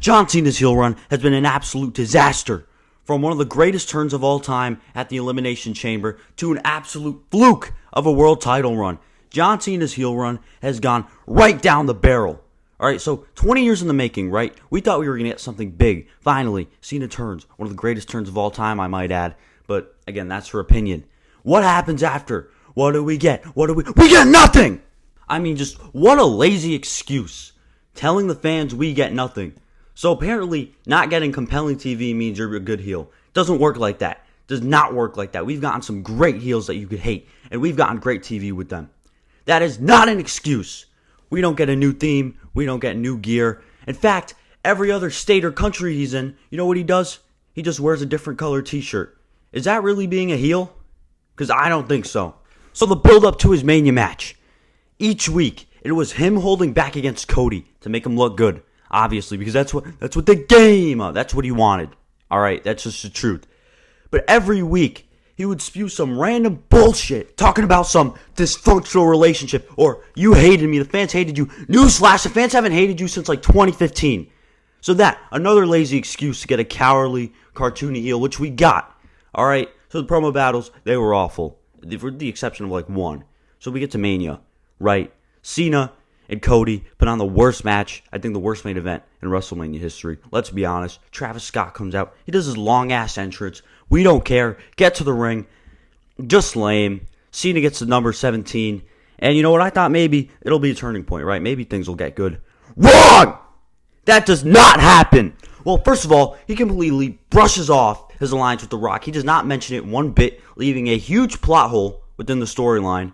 John Cena's heel run has been an absolute disaster. From one of the greatest turns of all time at the Elimination Chamber to an absolute fluke of a world title run. John Cena's heel run has gone right down the barrel. Alright, so 20 years in the making, right? We thought we were going to get something big. Finally, Cena turns. One of the greatest turns of all time, I might add. But, again, that's her opinion. What happens after? What do we get? We get nothing! I mean, just what a lazy excuse. Telling the fans we get nothing. So apparently, not getting compelling TV means you're a good heel. Doesn't work like that. Does not work like that. We've gotten some great heels that you could hate, and we've gotten great TV with them. That is not an excuse. We don't get a new theme. We don't get new gear. In fact, every other state or country he's in, you know what he does? He just wears a different color t-shirt. Is that really being a heel? Because I don't think so. So the build-up to his Mania match. Each week, it was him holding back against Cody to make him look good. Obviously, because that's what the game, that's what he wanted. Alright, that's just the truth. But every week, he would spew some random bullshit, talking about some dysfunctional relationship, or you hated me, the fans hated you. Newsflash, the fans haven't hated you since like 2015. So another lazy excuse to get a cowardly, cartoony heel, which we got. Alright, so the promo battles, they were awful. With the exception of like one. So we get to Mania, right? Cena and Cody put on the worst match, I think the worst main event in WrestleMania history. Let's be honest. Travis Scott comes out. He does his long-ass entrance. We don't care. Get to the ring. Just lame. Cena gets the number 17. And you know what? I thought maybe it'll be a turning point, right? Maybe things will get good. Wrong! That does not happen. Well, first of all, he completely brushes off his alliance with The Rock. He does not mention it one bit, leaving a huge plot hole within the storyline.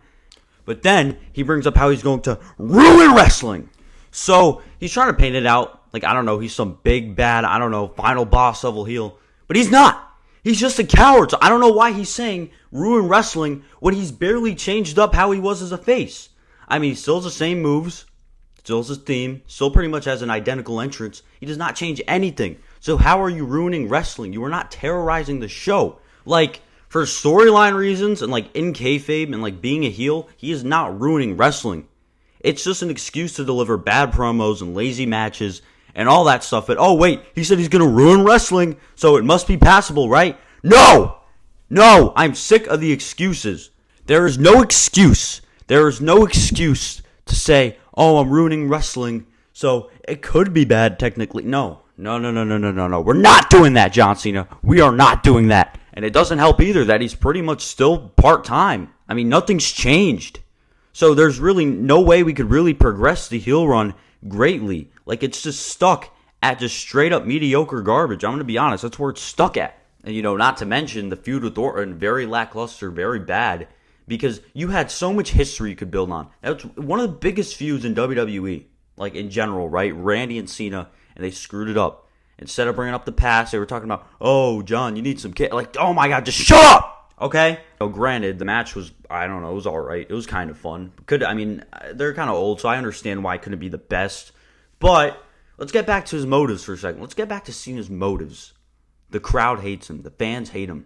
But then, he brings up how he's going to ruin wrestling. So, he's trying to paint it out like, I don't know, he's some big, bad, I don't know, final boss level heel. But he's not. He's just a coward. So, I don't know why he's saying ruin wrestling when he's barely changed up how he was as a face. I mean, he still has the same moves. Still has his theme. Still pretty much has an identical entrance. He does not change anything. So, how are you ruining wrestling? You are not terrorizing the show. Like, for storyline reasons and like in kayfabe and like being a heel, he is not ruining wrestling. It's just an excuse to deliver bad promos and lazy matches and all that stuff. But oh wait, he said he's going to ruin wrestling, so it must be passable, right? No! No! I'm sick of the excuses. There is no excuse. There is no excuse to say, oh, I'm ruining wrestling, so it could be bad technically. No. No. We're not doing that, John Cena. We are not doing that. And it doesn't help either that he's pretty much still part-time. I mean, nothing's changed. So there's really no way we could really progress the heel run greatly. Like, it's just stuck at just straight-up mediocre garbage. I'm going to be honest. That's where it's stuck at. And, you know, not to mention the feud with Orton, very lackluster, very bad. Because you had so much history you could build on. That's one of the biggest feuds in WWE. Like, in general, right? Randy and Cena, and they screwed it up. Instead of bringing up the past, they were talking about, oh, John, you need some kid. Like, oh my God, just shut up! Okay? So, granted, the match was, I don't know, it was alright. It was kind of fun. They're kind of old, so I understand why it couldn't be the best. But, let's get back to his motives for a second. Let's get back to Cena's motives. The crowd hates him. The fans hate him.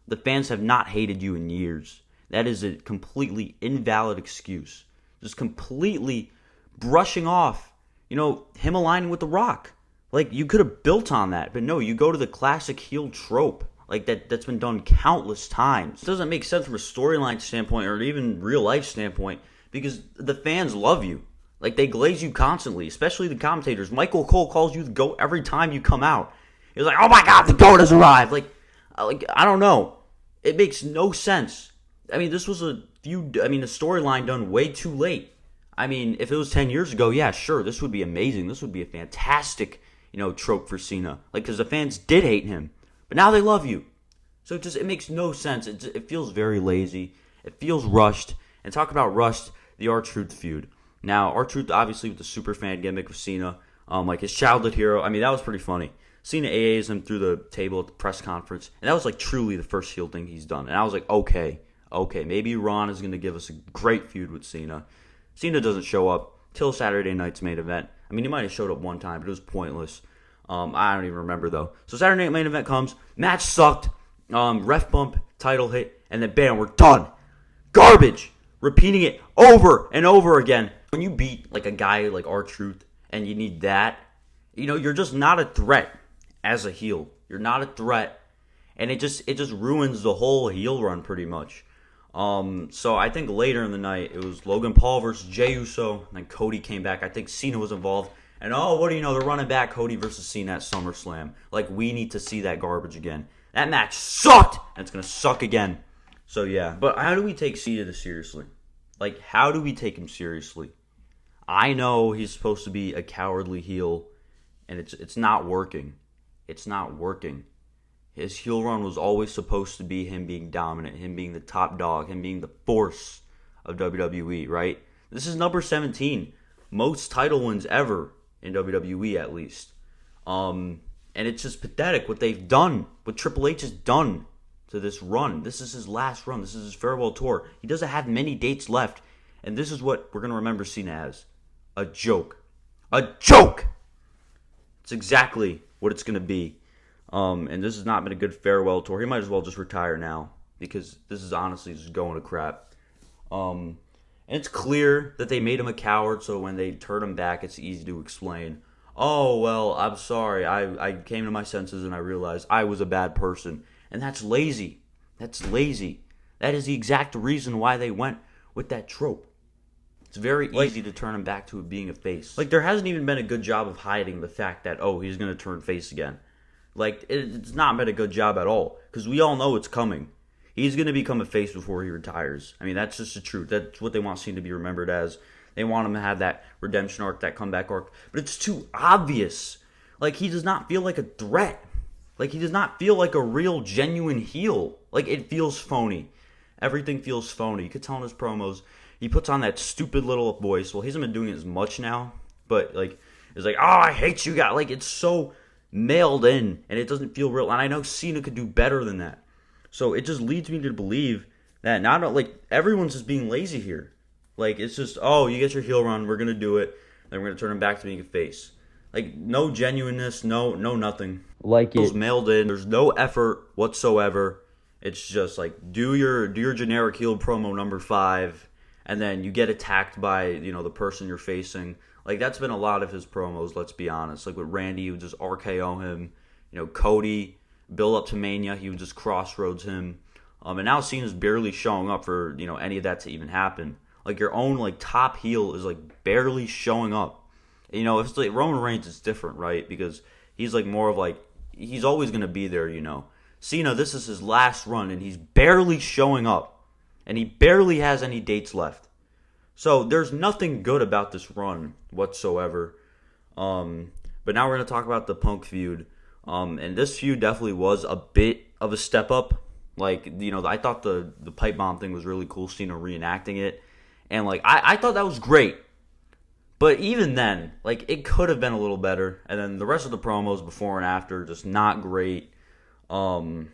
The fans have not hated you in years. That is a completely invalid excuse. Just completely brushing off, you know, him aligning with The Rock. Like, you could have built on that, but no, you go to the classic heel trope. Like, that's been done countless times. It doesn't make sense from a storyline standpoint or even real-life standpoint because the fans love you. Like, they glaze you constantly, especially the commentators. Michael Cole calls you the GOAT every time you come out. He's like, oh my God, the GOAT has arrived. Like, I don't know. It makes no sense. I mean, this was a storyline done way too late. I mean, if it was 10 years ago, yeah, sure, this would be amazing. This would be a fantastic, you know, trope for Cena. Like, because the fans did hate him. But now they love you. So it makes no sense. It feels very lazy. It feels rushed. And talk about rushed, the R-Truth feud. Now, R-Truth, obviously, with the superfan gimmick with Cena, like his childhood hero, I mean, that was pretty funny. Cena AAs him through the table at the press conference. And that was, like, truly the first heel thing he's done. And I was like, okay, maybe Ron is going to give us a great feud with Cena. Cena doesn't show up till Saturday night's main event. I mean, he might have showed up one time, but it was pointless. I don't even remember, though. So Saturday night main event comes. Match sucked. Ref bump, title hit, and then bam, we're done. Garbage. Repeating it over and over again. When you beat like a guy like R-Truth and you need that, You're just not a threat as a heel. You're not a threat, and it just ruins the whole heel run pretty much. So I think later in the night it was Logan Paul versus Jey Uso, and then Cody came back. I think Cena was involved, and what do you know? They're running back Cody versus Cena at SummerSlam. Like, we need to see that garbage again. That match sucked, and it's gonna suck again. So yeah, but how do we take Cena seriously? Like, how do we take him seriously? I know he's supposed to be a cowardly heel, and it's not working. It's not working. His heel run was always supposed to be him being dominant, him being the top dog, him being the force of WWE, right? This is number 17. Most title wins ever in WWE, at least. And it's just pathetic what they've done, what Triple H has done to this run. This is his last run. This is his farewell tour. He doesn't have many dates left. And this is what we're going to remember Cena as. A joke. A joke! It's exactly what it's going to be. And this has not been a good farewell tour. He might as well just retire now, because this is honestly just going to crap. And it's clear that they made him a coward, so when they turn him back, it's easy to explain. Oh, well, I'm sorry. I came to my senses and I realized I was a bad person. And that's lazy. That's lazy. That is the exact reason why they went with that trope. It's very easy to turn him back to being a face. Like, there hasn't even been a good job of hiding the fact that, he's going to turn face again. Like, it's not been a good job at all, because we all know it's coming. He's going to become a face before he retires. I mean, that's just the truth. That's what they want Cena to be remembered as. They want him to have that redemption arc, that comeback arc. But it's too obvious. Like, he does not feel like a threat. Like, he does not feel like a real, genuine heel. Like, it feels phony. Everything feels phony. You could tell in his promos, he puts on that stupid little voice. Well, he hasn't been doing it as much now. But, like, it's like, I hate you guys. Like, it's so mailed in, and it doesn't feel real. And I know Cena could do better than that. So it just leads me to believe that everyone's just being lazy here. Like, it's just, you get your heel run, we're going to do it, then we're going to turn him back to being a face. Like, no genuineness, no nothing. Like, it's mailed in. There's no effort whatsoever. It's just like, do your generic heel promo number 5, and then you get attacked by, the person you're facing. Like, that's been a lot of his promos, let's be honest. Like, with Randy, he would just RKO him. Cody, build up to Mania, he would just crossroads him. And now Cena's barely showing up for, any of that to even happen. Like, your own, top heel is, barely showing up. If it's Roman Reigns, it's different, right? Because he's, more of, he's always going to be there, Cena, this is his last run, and he's barely showing up. And he barely has any dates left. So there's nothing good about this run whatsoever. But now we're going to talk about the Punk feud. And this feud definitely was a bit of a step up. I thought the pipe bomb thing was really cool, Cena reenacting it. And, I thought that was great. But even then, it could have been a little better. And then the rest of the promos before and after, just not great. Punk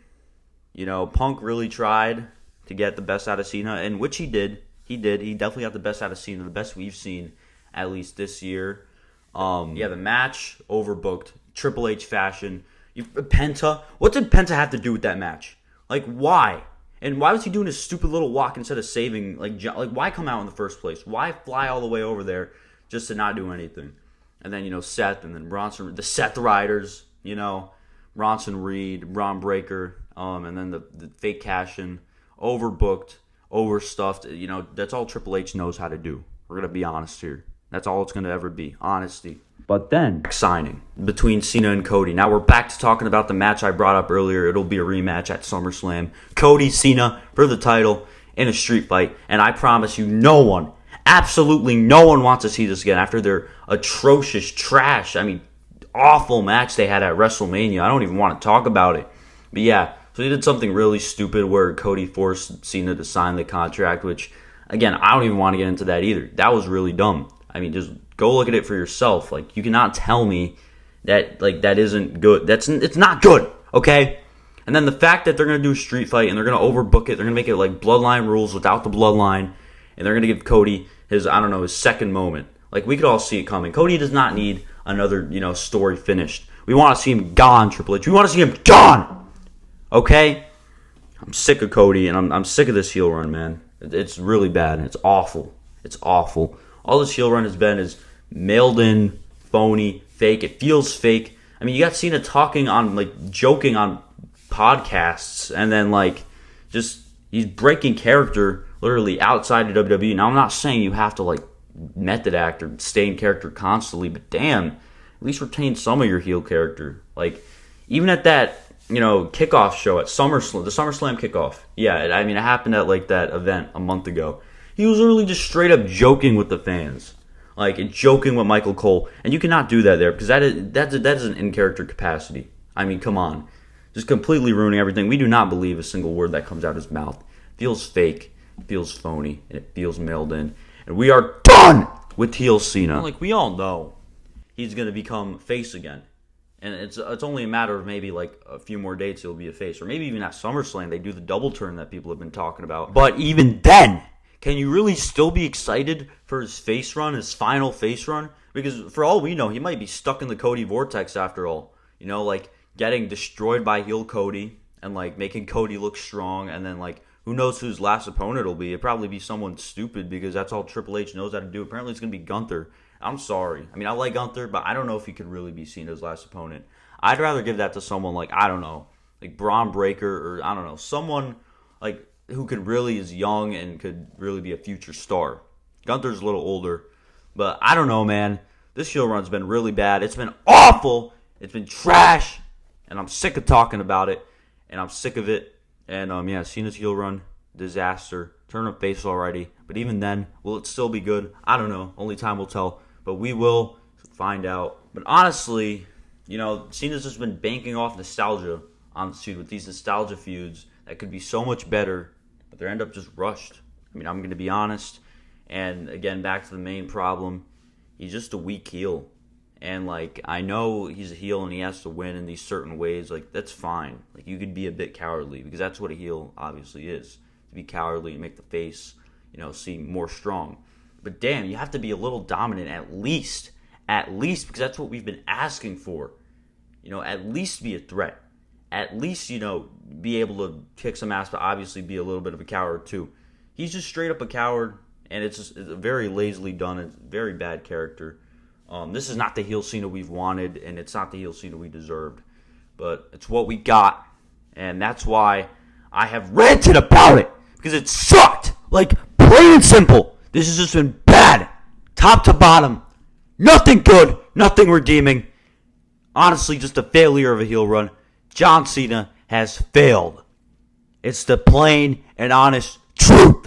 really tried to get the best out of Cena, and which he did. He definitely got the best out of Cena, the best we've seen, at least this year. The match, overbooked, Triple H fashion. Penta, what did Penta have to do with that match? Why? And why was he doing his stupid little walk instead of saving? Why come out in the first place? Why fly all the way over there just to not do anything? And then, Seth, and then Bronson, the Seth Riders, Bronson Reed, Braun Breaker, and then the fake cash-in, overbooked, overstuffed. That's all Triple H knows how to do. We're going to be honest here. That's all it's going to ever be, honesty. But then, signing between Cena and Cody. Now we're back to talking about the match I brought up earlier. It'll be a rematch at SummerSlam. Cody, Cena for the title in a street fight. And I promise you, no one, absolutely no one wants to see this again after their atrocious trash, awful match they had at WrestleMania. I don't even want to talk about it. But yeah, so they did something really stupid where Cody forced Cena to sign the contract, which, again, I don't even want to get into that either. That was really dumb. Just go look at it for yourself. You cannot tell me that, that isn't good. It's not good, okay? And then the fact that they're going to do a street fight and they're going to overbook it, they're going to make it Bloodline rules without the Bloodline, and they're going to give Cody his second moment. We could all see it coming. Cody does not need another, story finished. We want to see him gone, Triple H. We want to see him gone, okay? I'm sick of Cody, and I'm sick of this heel run, man. It's really bad, and it's awful. It's awful. All this heel run has been is mailed in, phony, fake. It feels fake. I mean, you got Cena talking on, like, joking on podcasts, and then, like, just, he's breaking character literally outside of WWE. Now, I'm not saying you have to, like, method act or stay in character constantly, but damn, at least retain some of your heel character. Like, even at that, kickoff show at SummerSlam, the SummerSlam kickoff. Yeah, I mean, it happened at, like, that event a month ago. He was literally just straight up joking with the fans. Like, joking with Michael Cole. And you cannot do that there, because that is an in-character capacity. I mean, come on. Just completely ruining everything. We do not believe a single word that comes out of his mouth. It feels fake, it feels phony, and it feels mailed in. And we are done with heel Cena. Like, we all know he's going to become face again. And it's only a matter of maybe, like, a few more dates he'll be a face. Or maybe even at SummerSlam, they do the double turn that people have been talking about. But even then, can you really still be excited for his face run, his final face run? Because for all we know, he might be stuck in the Cody vortex after all. Like, getting destroyed by heel Cody and, like, making Cody look strong. And then, like, who knows who his last opponent will be? It'll probably be someone stupid, because that's all Triple H knows how to do. Apparently, it's going to be Gunther. I'm sorry. I mean, I like Gunther, but I don't know if he could really be Cena's last opponent. I'd rather give that to someone like, I don't know, like Braun Breaker, or I don't know, someone like who could really is young and could really be a future star. Gunther's a little older, but I don't know, man. This heel run's been really bad. It's been awful. It's been trash, and I'm sick of talking about it, and I'm sick of it. And Cena's heel run, disaster. Turn up face already, but even then, will it still be good? I don't know. Only time will tell, but we will find out. But honestly, Cena's just been banking off nostalgia on the feud with these nostalgia feuds that could be so much better, but they end up just rushed. I mean, I'm going to be honest. And again, back to the main problem, he's just a weak heel. And, like, I know he's a heel and he has to win in these certain ways. Like, that's fine. Like, you could be a bit cowardly, because that's what a heel obviously is. To be cowardly and make the face, seem more strong. But damn, you have to be a little dominant at least, because that's what we've been asking for. At least be a threat. At least, be able to kick some ass, but obviously be a little bit of a coward too. He's just straight up a coward, and it's very lazily done. It's very bad character. This is not the heel Cena we've wanted, and it's not the heel Cena we deserved. But it's what we got, and that's why I have ranted about it, because it sucked. Like, plain and simple. This has just been bad, top to bottom. Nothing good, nothing redeeming. Honestly, just a failure of a heel run. John Cena has failed. It's the plain and honest truth.